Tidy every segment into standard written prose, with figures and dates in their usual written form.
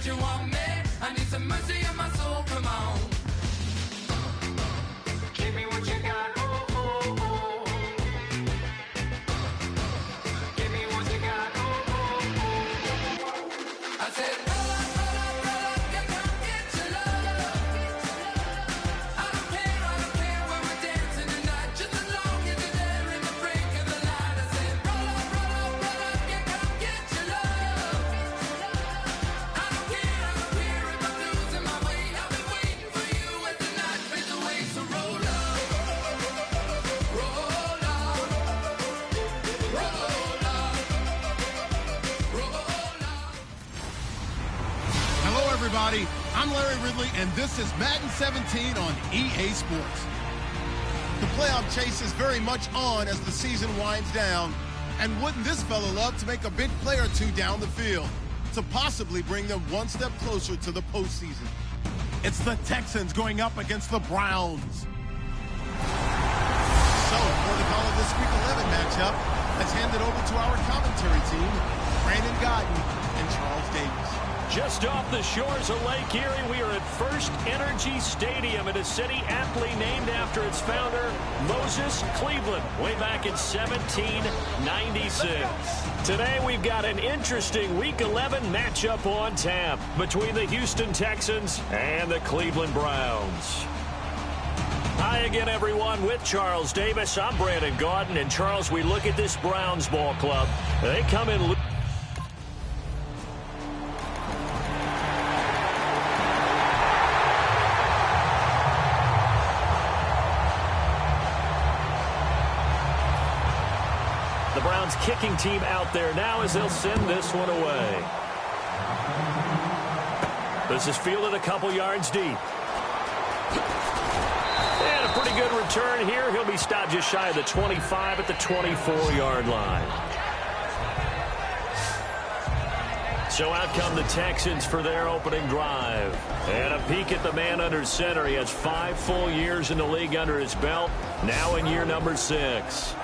that you want me. I need some mercy in my soul, come on. Give me what you got, oh, oh, oh. Give me what you got, oh, oh, oh. I said, roll up, yeah, come get your love. I don't care where we're dancing tonight, just as long as you're there in the break of the light. I said, roll up, yeah, come get your love. I don't care if I'm losing my way. I've been waiting for you as the night fades away. So roll up, roll up, roll up, roll up. Hello, everybody. I'm Larry Ridley, and this is Madden 17 on EA Sports. The playoff chase is very much on as the season winds down, and wouldn't this fella love to make a big play or two down the field to possibly bring them one step closer to the postseason? It's the Texans going up against the Browns. So, for the call of this Week 11 matchup, let's hand it over to our commentary team, Brandon Godden and Charles Davis. Just off the shores of Lake Erie, we are at First Energy Stadium in a city aptly named after its founder, Moses Cleveland, way back in 1796. Today, we've got an interesting Week 11 matchup on tap between the Houston Texans and the Cleveland Browns. Hi again, everyone, with Charles Davis. I'm Brandon Gaudin, and Charles, we look at this Browns ball club. They come in... The Browns kicking team out there now as they'll send this one away. This is fielded a couple yards deep. And a pretty good return here. He'll be stopped just shy of the 25 at the 24-yard line. So out come the Texans for their opening drive. And a peek at the man under center. He has 5 full years in the league under his belt. Now in year number 6.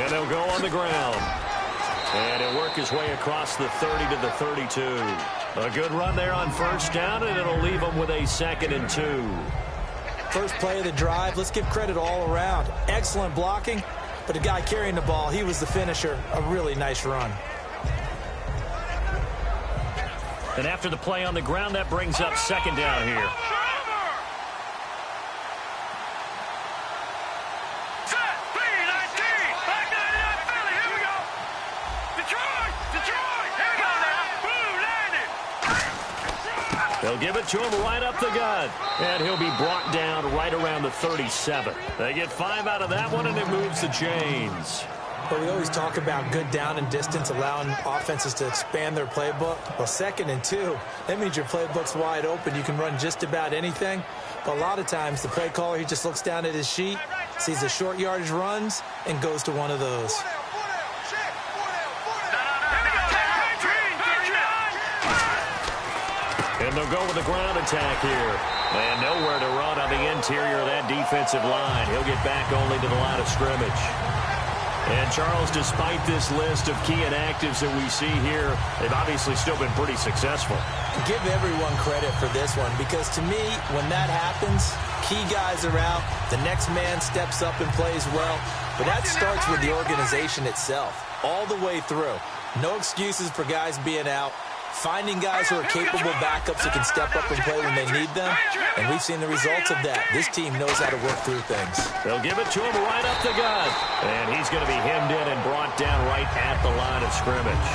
And they'll go on the ground. And he'll work his way across the 30 to the 32. A good run there on first down, and it'll leave him with a 2nd and 2. First play of the drive, let's give credit all around. Excellent blocking, but the guy carrying the ball, he was the finisher. A really nice run. And after the play on the ground, that brings up 2nd down here. They'll give it to him right up the gut. And he'll be brought down right around the 37. They get 5 out of that one, and it moves the chains. But we always talk about good down and distance, allowing offenses to expand their playbook. Well, 2nd and 2, that means your playbook's wide open. You can run just about anything. But a lot of times, the play caller, he just looks down at his sheet, sees the short yardage runs, and goes to one of those. And they'll go with the ground attack here. And nowhere to run on the interior of that defensive line. He'll get back only to the line of scrimmage. And, Charles, despite this list of key inactives that we see here, they've obviously still been pretty successful. Give everyone credit for this one, because to me, when that happens, key guys are out, the next man steps up and plays well. But that starts with the organization itself, all the way through. No excuses for guys being out. Finding guys who are capable backups who can step up and play when they need them. And we've seen the results of that. This team knows how to work through things. They'll give it to him right up the gut. And he's going to be hemmed in and brought down right at the line of scrimmage.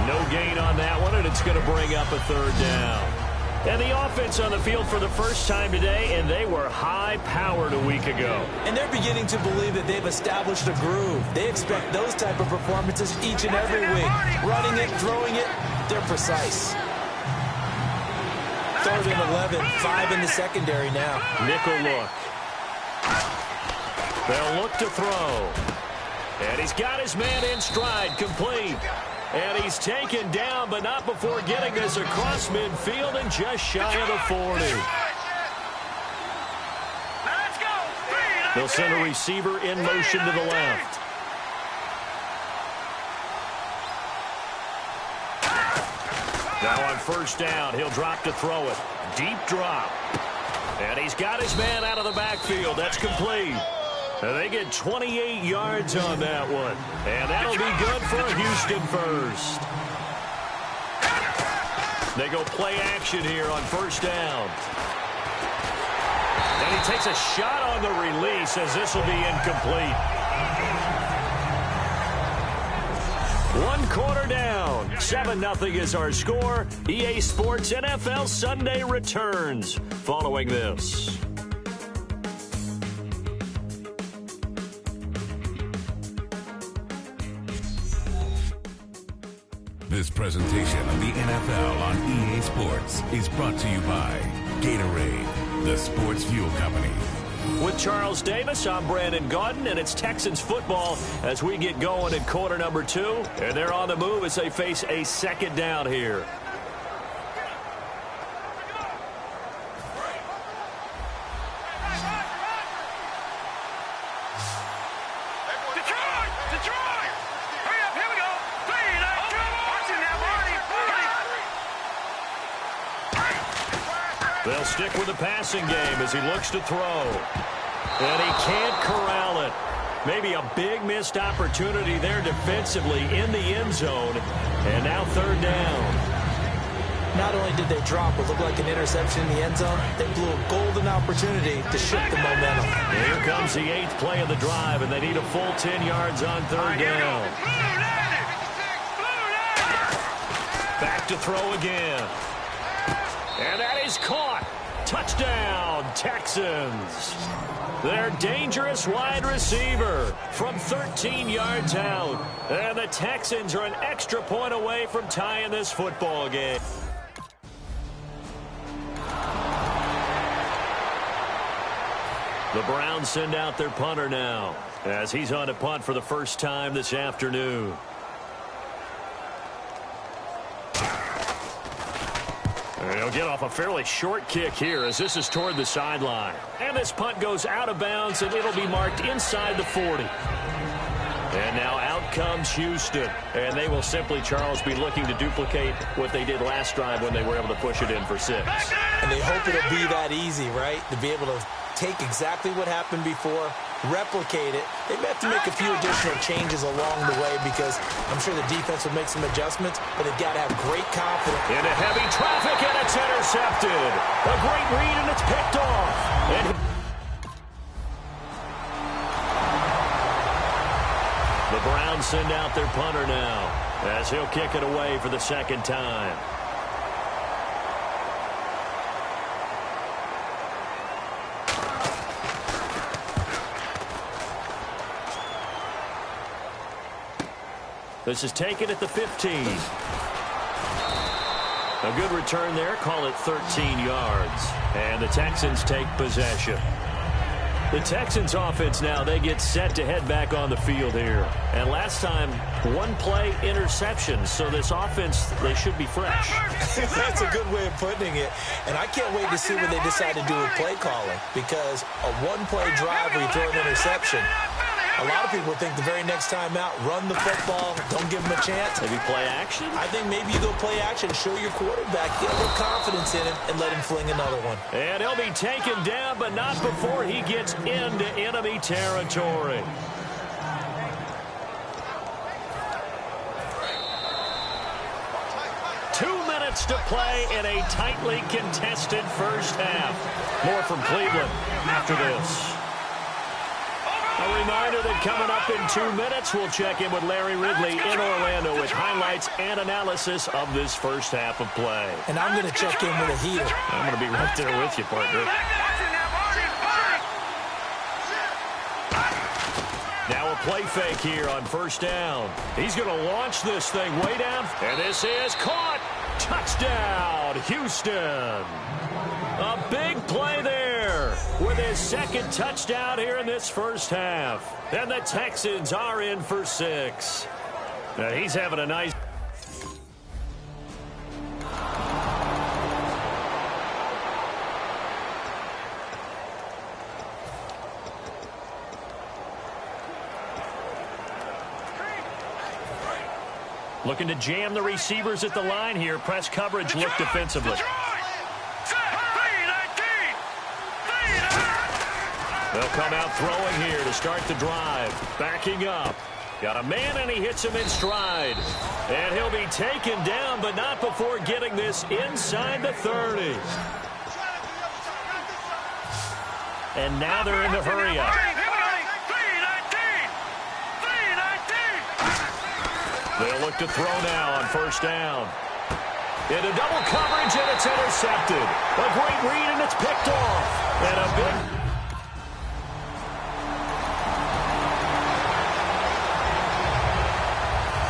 No gain on that one, and it's going to bring up a 3rd down. And the offense on the field for the first time today, and they were high-powered a week ago. And they're beginning to believe that they've established a groove. They expect those type of performances each and every week. Running it, throwing it, they're precise. 3rd and 11, 5 in the secondary now. Nickel look. They'll look to throw. And he's got his man in stride, complete. And he's taken down, but not before getting this across midfield and just shy of the 40. They'll send a receiver in motion to the left. Now on first down, he'll drop to throw it. Deep drop. And he's got his man out of the backfield. That's complete. And they get 28 yards on that one. And that'll be good for a Houston first. They go play action here on first down. And he takes a shot on the release as this will be incomplete. 1 quarter down. 7-0 is our score. EA Sports NFL Sunday returns following this. This presentation of the NFL on EA Sports is brought to you by Gatorade, the sports fuel company. With Charles Davis, I'm Brandon Gaudin, and it's Texans football as we get going in quarter number 2. And they're on the move as they face a second down here. They'll stick with the passing game as he looks to throw. And he can't corral it. Maybe a big missed opportunity there defensively in the end zone. And now third down. Not only did they drop what looked like an interception in the end zone, they blew a golden opportunity to shift the momentum. Here comes the 8th play of the drive, and they need a full 10 yards on third down. Back to throw again. And that is caught. Touchdown, Texans. Their dangerous wide receiver from 13 yards out. And the Texans are an extra point away from tying this football game. The Browns send out their punter now as he's on to punt for the first time this afternoon. And he'll get off a fairly short kick here as this is toward the sideline. And this punt goes out of bounds, and it'll be marked inside the 40. And now out comes Houston. And they will simply, Charles, be looking to duplicate what they did last drive when they were able to push it in for 6. And they hope it'll be that easy, right? To be able to take exactly what happened before, replicate it. They may have to make a few additional changes along the way because I'm sure the defense will make some adjustments, but they've got to have great confidence. Into heavy traffic, and it's intercepted. A great read, and it's picked off. And the Browns send out their punter now as he'll kick it away for the second time. This is taken at the 15. A good return there. Call it 13 yards. And the Texans take possession. The Texans offense now, they get set to head back on the field here. And last time, 1 play interception. So this offense, they should be fresh. That's a good way of putting it. And I can't wait to see what they decide to do with play calling. Because a 1-play drive where you throw an interception, a lot of people think the very next time out, run the football, don't give them a chance. Maybe play action? I think maybe you go play action, show your quarterback, get a little confidence in him, and let him fling another one. And he'll be taken down, but not before he gets into enemy territory. To play in a tightly contested first half. More from Cleveland after this. A reminder that coming up in 2 minutes, we'll check in with Larry Ridley in Orlando with highlights and analysis of this first half of play. And I'm going to check in with a heater. I'm going to be right there with you, partner. Now a play fake here on first down. He's going to launch this thing way down. And this is caught. Touchdown, Houston. A big play there. with his second touchdown here in this first half. And the Texans are in for 6. Now, he's having a nice... Looking to jam the receivers at the line here. Press coverage look defensively. They'll come out throwing here to start the drive. Backing up. Got a man, and he hits him in stride. And he'll be taken down, but not before getting this inside the 30. And now they're in the hurry-up. They'll look to throw now on first down. Into double coverage, and it's intercepted. A great read, and it's picked off. And a big...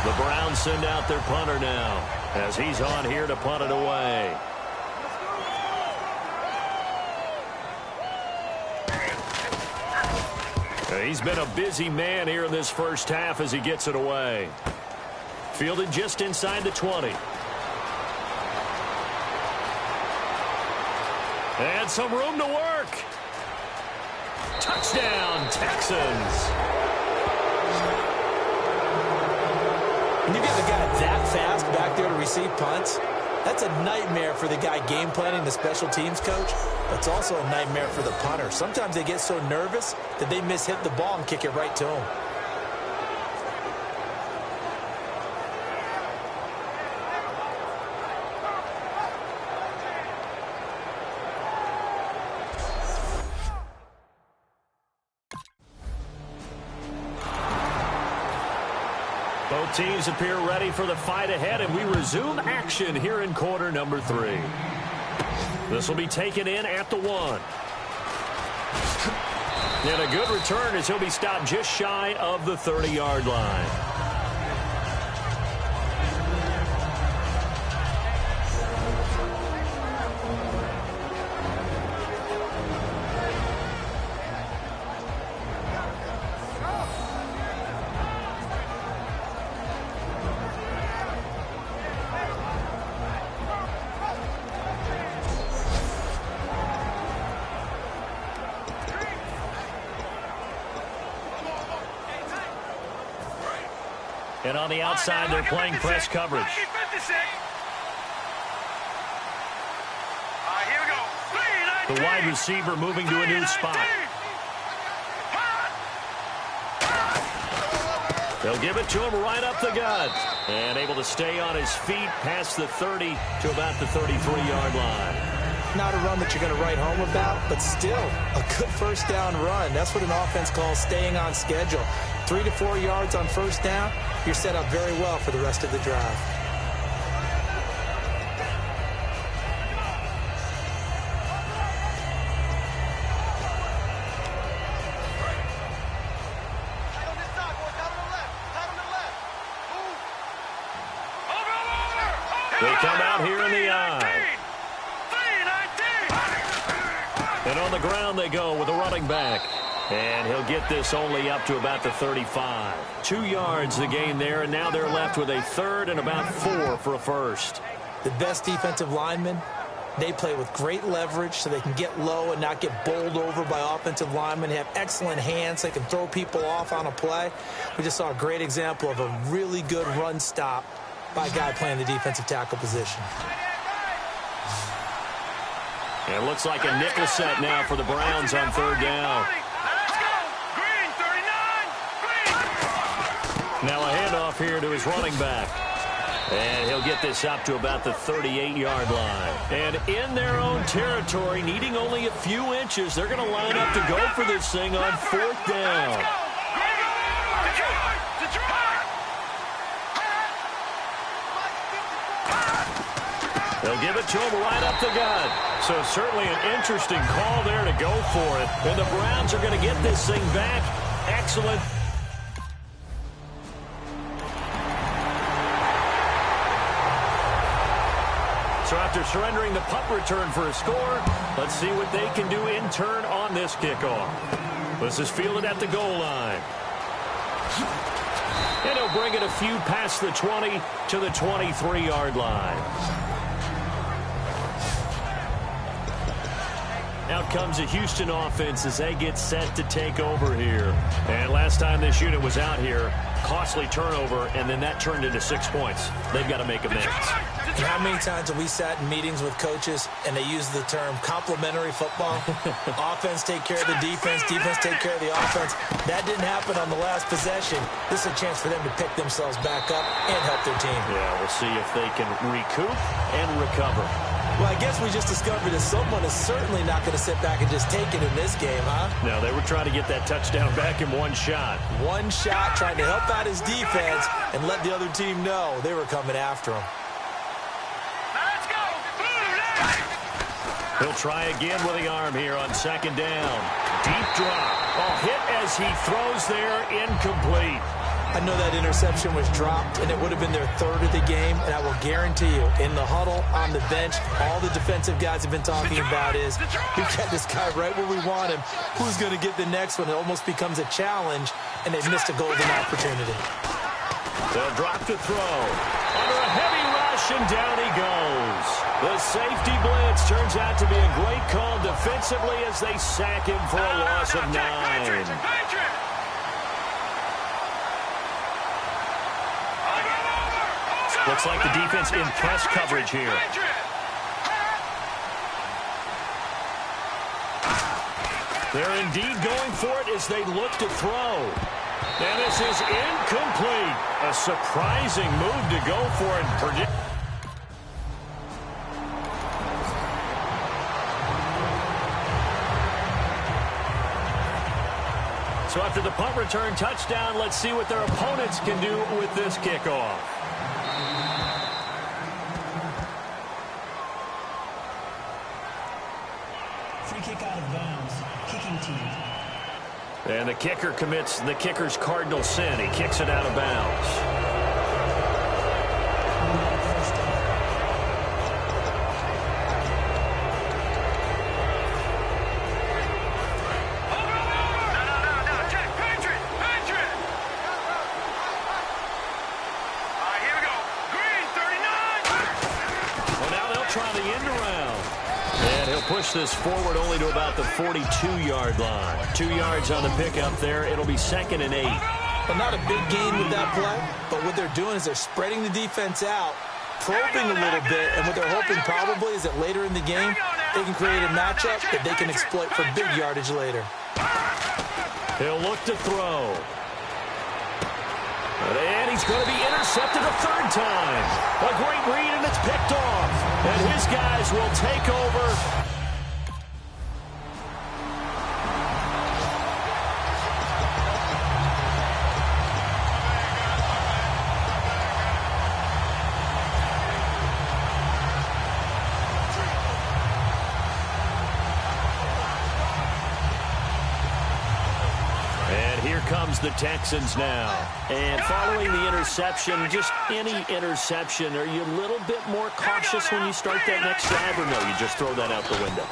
The Browns send out their punter now, as he's on here to punt it away. He's been a busy man here in this first half as he gets it away. Fielded just inside the 20. And some room to work. Touchdown, Texans. When you get the guy that fast back there to receive punts, that's a nightmare for the guy game planning, the special teams coach. But it's also a nightmare for the punter. Sometimes they get so nervous that they mishit the ball and kick it right to him. Both teams appear ready for the fight ahead, and we resume action here in quarter number 3. This will be taken in at the 1. And a good return as he'll be stopped just shy of the 30-yard line. And on the outside, they're playing press coverage. The wide receiver moving to a new spot. They'll give it to him right up the gut. And able to stay on his feet past the 30 to about the 33-yard line. Not a run that you're going to write home about, but still a good first down run. That's what an offense calls staying on schedule. 3 to 4 yards on first down, you're set up very well for the rest of the drive. They come out here in the eye. And on the ground they go with a running back. And he'll get this only up to about the 35. 2 yards the gain there, and now they're left with a third and about 4 for a first. The best defensive linemen, they play with great leverage so they can get low and not get bowled over by offensive linemen. They have excellent hands. They can throw people off on a play. We just saw a great example of a really good run stop by a guy playing the defensive tackle position. And it looks like a nickel set now for the Browns on third down. Now a handoff here to his running back. And he'll get this up to about the 38-yard line. And in their own territory, needing only a few inches, they're going to line up to go for this thing on fourth down. They'll give it to him right up the gut. So certainly an interesting call there to go for it. And the Browns are going to get this thing back. Excellent. So after surrendering the punt return for a score, let's see what they can do in turn on this kickoff. This is fielded at the goal line. And he'll bring it a few past the 20 to the 23-yard line. Out comes a Houston offense as they get set to take over here. And last time this unit was out here, costly turnover, and then that turned into 6 points. They've got to make amends. And how many times have we sat in meetings with coaches and they use the term complementary football? Offense take care of the defense, defense take care of the offense. That didn't happen on the last possession. This is a chance for them to pick themselves back up and help their team. Yeah, we'll see if they can recoup and recover. Well, I guess we just discovered that someone is certainly not going to sit back and just take it in this game, huh? No, they were trying to get that touchdown back in one shot. One shot, trying to help out his defense and let the other team know they were coming after him. Let's go! He'll try again with the arm here on second down. Deep drop. Oh, hit as he throws there, incomplete. I know that interception was dropped, and it would have been their third of the game, and I will guarantee you, in the huddle, on the bench, all the defensive guys have been talking about is, we got this guy right where we want him. Who's going to get the next one? It almost becomes a challenge, and they've missed a golden opportunity. They'll drop to throw. Under a heavy rush, and down he goes. The safety blitz turns out to be a great call defensively as they sack him for a loss of 9. Looks like the defense in press coverage here. They're indeed going for it as they look to throw. And this is incomplete. A surprising move to go for it. So after the punt return touchdown, let's see what their opponents can do with this kickoff. Free kick out of bounds. Kicking team. And the kicker commits the kicker's cardinal sin. He kicks it out of bounds. Push this forward only to about the 42-yard line. 2 yards on the pickup there. It'll be 2nd and 8. Well, not a big gain with that play, but what they're doing is they're spreading the defense out, probing a little bit, and what they're hoping probably is that later in the game, they can create a matchup that they can exploit for big yardage later. He'll look to throw. And he's going to be intercepted a third time. A great read, and it's picked off. And his guys will take over. Comes the Texans now. And following the interception, just any interception, are you a little bit more cautious when you start that next drive, or no, you just throw that out the window?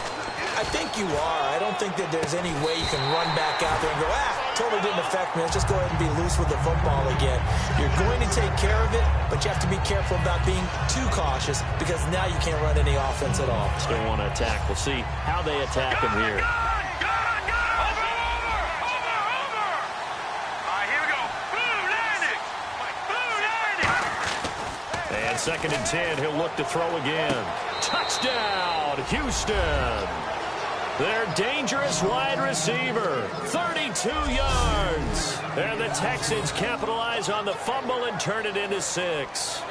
I think you are. I don't think that there's any way you can run back out there and go, totally didn't affect me. Let's just go ahead and be loose with the football again. You're going to take care of it, but you have to be careful about being too cautious because now you can't run any offense at all. Still want to attack. We'll see how they attack him here. And 2nd and 10, he'll look to throw again. Touchdown, Houston. Their dangerous wide receiver, 32 yards. And the Texans capitalize on the fumble and turn it into 6.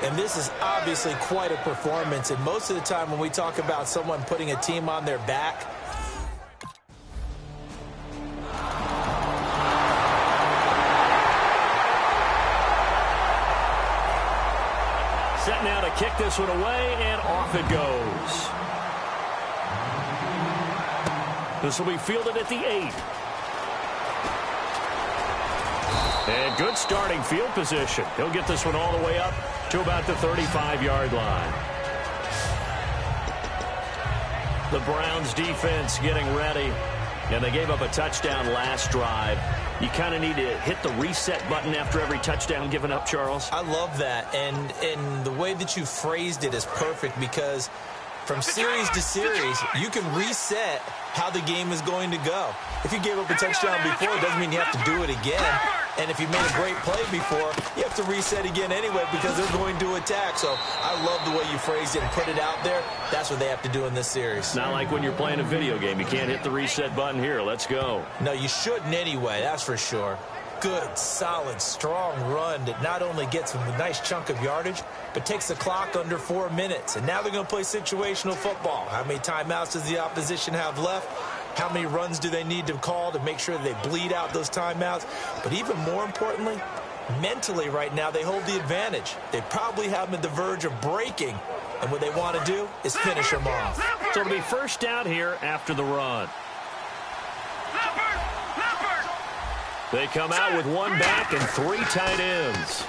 And this is obviously quite a performance. And most of the time when we talk about someone putting a team on their back, set now to kick this one away, and off it goes. This will be fielded at the 8. And good starting field position. He'll get this one all the way up to about the 35-yard line. The Browns defense getting ready. And they gave up a touchdown last drive. You kind of need to hit the reset button after every touchdown given up, Charles. I love that. And the way that you phrased it is perfect because from series to series, you can reset how the game is going to go. If you gave up a touchdown before, it doesn't mean you have to do it again. And if you made a great play before, you have to reset again anyway because they're going to attack. So I love the way you phrased it and put it out there. That's what they have to do in this series. Not like when you're playing a video game. You can't hit the reset button here. Let's go. No, you shouldn't anyway, that's for sure. Good, solid, strong run that not only gets them a nice chunk of yardage, but takes the clock under 4 minutes. And now they're going to play situational football. How many timeouts does the opposition have left? How many runs do they need to call to make sure that they bleed out those timeouts? But even more importantly, mentally right now, they hold the advantage. They probably have them at the verge of breaking. And what they want to do is finish them off. So it'll be first down here after the run. They come out with one back and 3 tight ends.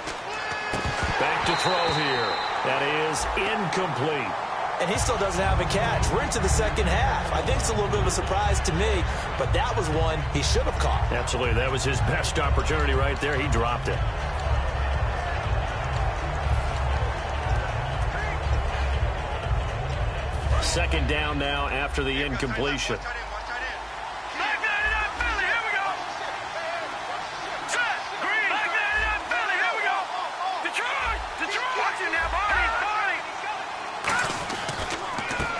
Back to throw here. That is incomplete. And he still doesn't have a catch. We're into the second half. I think it's a little bit of a surprise to me, but that was one he should have caught. Absolutely. That was his best opportunity right there. He dropped it. Second down now after the incompletion.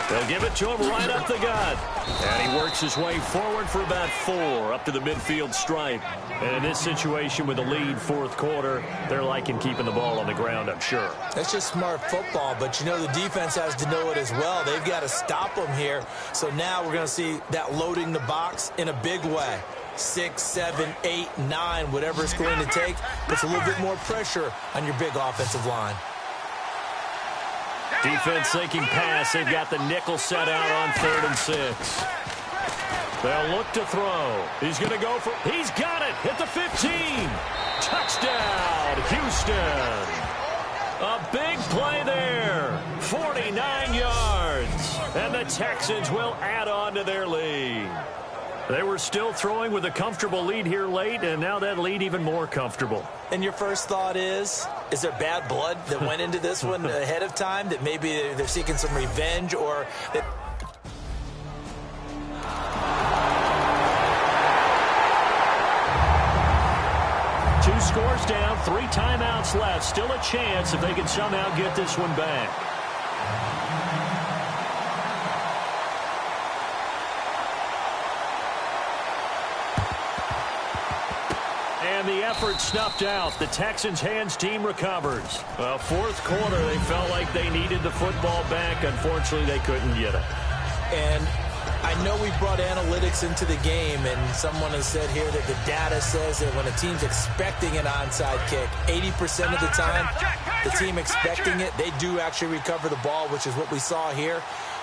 They'll give it to him right up the gut. And he works his way forward for about 4 up to the midfield stripe. And in this situation with the lead fourth quarter, they're liking keeping the ball on the ground, I'm sure. That's just smart football, but you know the defense has to know it as well. They've got to stop them here. So now we're going to see that loading the box in a big way. 6, 7, 8, 9, whatever it's going to take, puts a little bit more pressure on your big offensive line. Defense thinking pass. They've got the nickel set out on 3rd and 6. They'll look to throw. He's going to go for... He's got it. Hit the 15. Touchdown, Houston. A big play there. 49 yards. And the Texans will add on to their lead. They were still throwing with a comfortable lead here late, and now that lead even more comfortable. And your first thought is there bad blood that went into this one ahead of time, that maybe they're seeking some revenge, or that... Two scores down, 3 timeouts left. Still a chance if they can somehow get this one back. And the effort snuffed out. The Texans' hands team recovers. Well, fourth quarter, they felt like they needed the football back. Unfortunately, they couldn't get it. And I know we brought analytics into the game, and someone has said here that the data says that when a team's expecting an onside kick, 80% of the time, the team expecting it, they do actually recover the ball, which is what we saw here.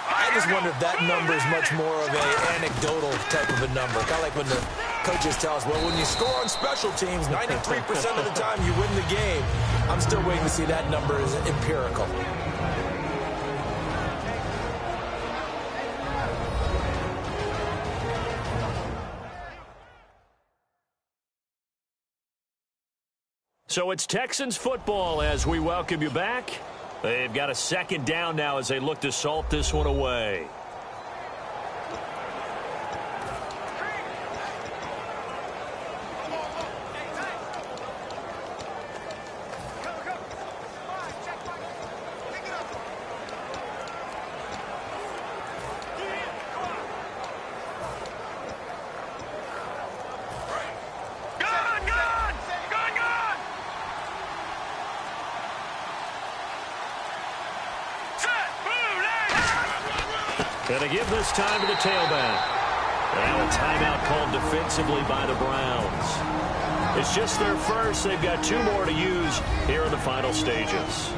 I just wonder if that number is much more of an anecdotal type of a number. Kind of like when the coaches tell us, well, when you score on special teams, 93% of the time you win the game. I'm still waiting to see that number is empirical. So it's Texans football as we welcome you back. They've got a second down now as they look to salt this one away. Gonna give this time to the tailback. Now a timeout called defensively by the Browns. It's just their first. They've got 2 more to use here in the final stages.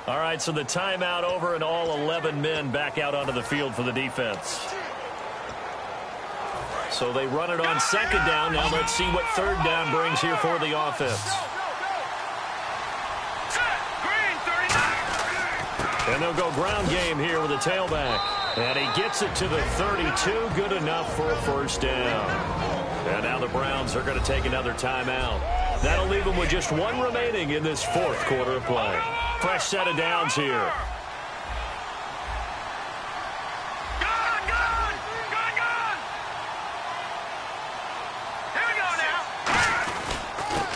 All right, so the timeout over and all 11 men back out onto the field for the defense. So they run it on second down. Now let's see what third down brings here for the offense. And they'll go ground game here with a tailback. And he gets it to the 32. Good enough for a first down. And now the Browns are going to take another timeout. That'll leave them with just one remaining in this fourth quarter of play. Fresh set of downs here.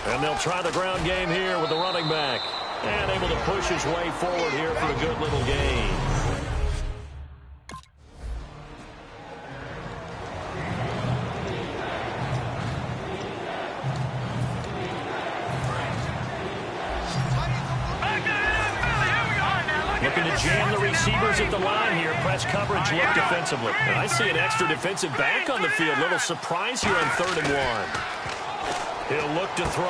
And they'll try the ground game here with the running back. And able to push his way forward here for a good little gain. Looking to jam the receivers at the line here. Press coverage look defensively. And I see an extra defensive back on the field. Little surprise here on 3rd and 1. He'll look to throw.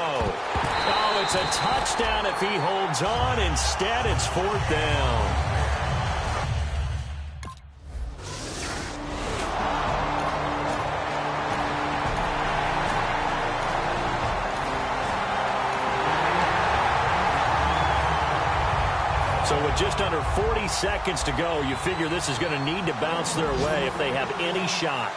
Oh, it's a touchdown if he holds on. Instead, it's 4th down. So with just under 40 seconds to go, you figure this is going to need to bounce their way if they have any shot.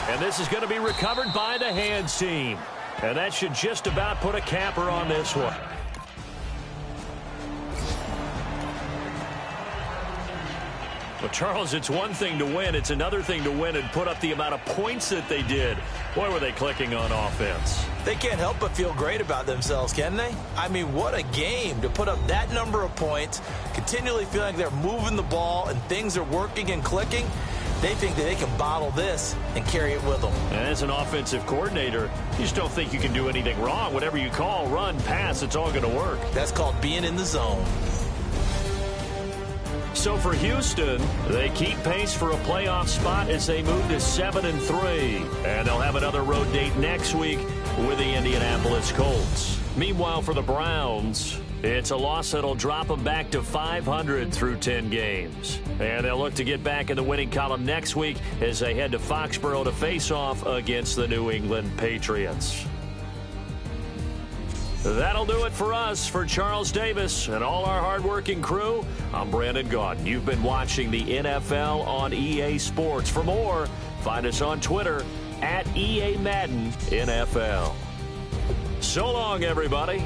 And this is going to be recovered by the hands team. And that should just about put a capper on this one. Well, Charles, it's one thing to win. It's another thing to win and put up the amount of points that they did. Boy, were they clicking on offense. They can't help but feel great about themselves, can they? I mean, what a game to put up that number of points, continually feeling like they're moving the ball and things are working and clicking. They think that they can bottle this and carry it with them. And as an offensive coordinator, you just don't think you can do anything wrong. Whatever you call, run, pass, it's all going to work. That's called being in the zone. So for Houston, they keep pace for a playoff spot as they move to 7-3. And they'll have another road date next week with the Indianapolis Colts. Meanwhile, for the Browns, it's a loss that'll drop them back to 500 through 10 games. And they'll look to get back in the winning column next week as they head to Foxborough to face off against the New England Patriots. That'll do it for us. For Charles Davis and all our hardworking crew, I'm Brandon Gaudin. You've been watching the NFL on EA Sports. For more, find us on Twitter @EA Madden NFL. So long, everybody.